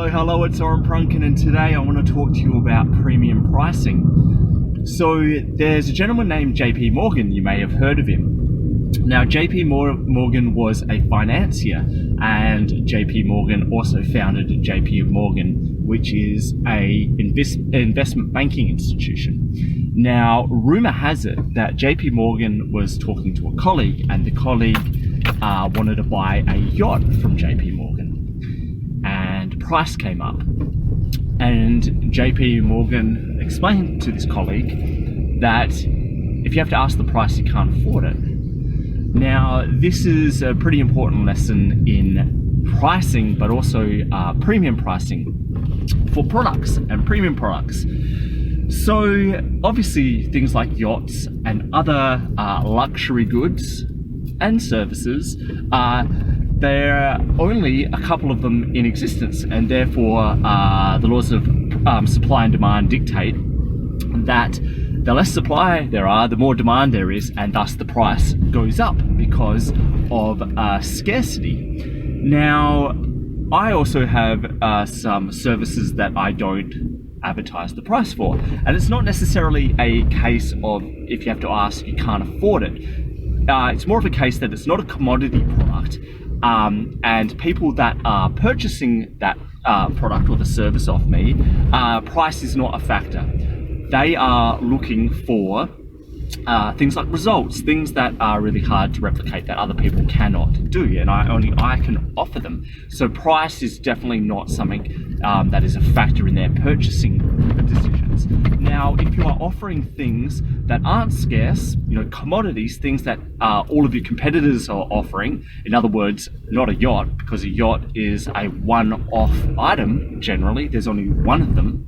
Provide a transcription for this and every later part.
Hello, it's Oren Prunken, and today I want to talk to you about premium pricing. So there's a gentleman named JP Morgan, you may have heard of him. Now JP Morgan was a financier, and JP Morgan also founded JP Morgan, which is a investment banking institution. Now rumor has it that JP Morgan was talking to a colleague, and the colleague wanted to buy a yacht from JP Morgan. And price came up, and JP Morgan explained to this colleague that if you have to ask the price, you can't afford it. Now this is a pretty important lesson in pricing, but also premium pricing for products and premium products. So obviously things like yachts and other luxury goods and services there are only a couple of them in existence, and therefore the laws of supply and demand dictate that the less supply there are, the more demand there is, and thus the price goes up because of scarcity. Now, I also have some services that I don't advertise the price for, and it's not necessarily a case of if you have to ask, you can't afford it. It's more of a case that it's not a commodity product. And people that are purchasing that product or the service off me, price is not a factor. They are looking for things like results, things that are really hard to replicate that other people cannot do, and only I can offer them. So price is definitely not something that is a factor in their purchasing decisions. Now, if you are offering things that aren't scarce, commodities, things that all of your competitors are offering, in other words, not a yacht, because a yacht is a one-off item generally, there's only one of them,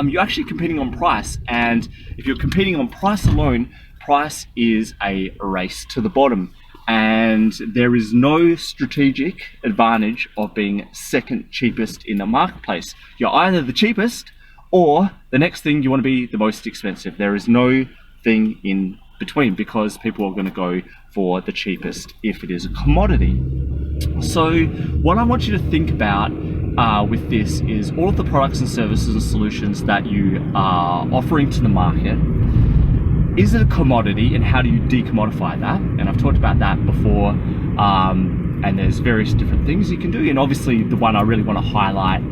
you're actually competing on price. And if you're competing on price alone, price is a race to the bottom. And there is no strategic advantage of being second cheapest in the marketplace. You're either the cheapest, or the next thing, you want to be the most expensive. There is no thing in between, because people are going to go for the cheapest if it is a commodity. So what I want you to think about with this is all of the products and services and solutions that you are offering to the market. Is it a commodity, and how do you decommodify that? And I've talked about that before, and there's various different things you can do. And obviously the one I really want to highlight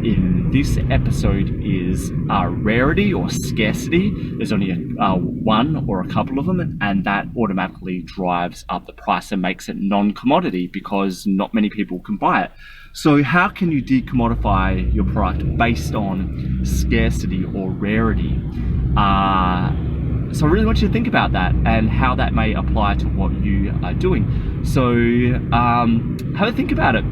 in this episode is rarity or scarcity. There's only one or a couple of them, and that automatically drives up the price and makes it non-commodity because not many people can buy it. So how can you decommodify your product based on scarcity or rarity? So I really want you to think about that and how that may apply to what you are doing. So have a think about it.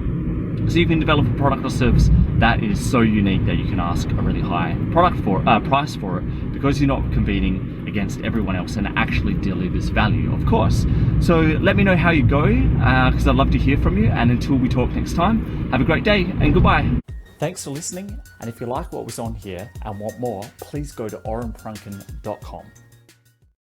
So you can develop a product or service that is so unique that you can ask a really high price for it, because you're not competing against everyone else, and it actually delivers value, of course. So let me know how you go, because I'd love to hear from you. And until we talk next time, have a great day and goodbye. Thanks for listening, and if you like what was on here and want more, please go to orenprunken.com.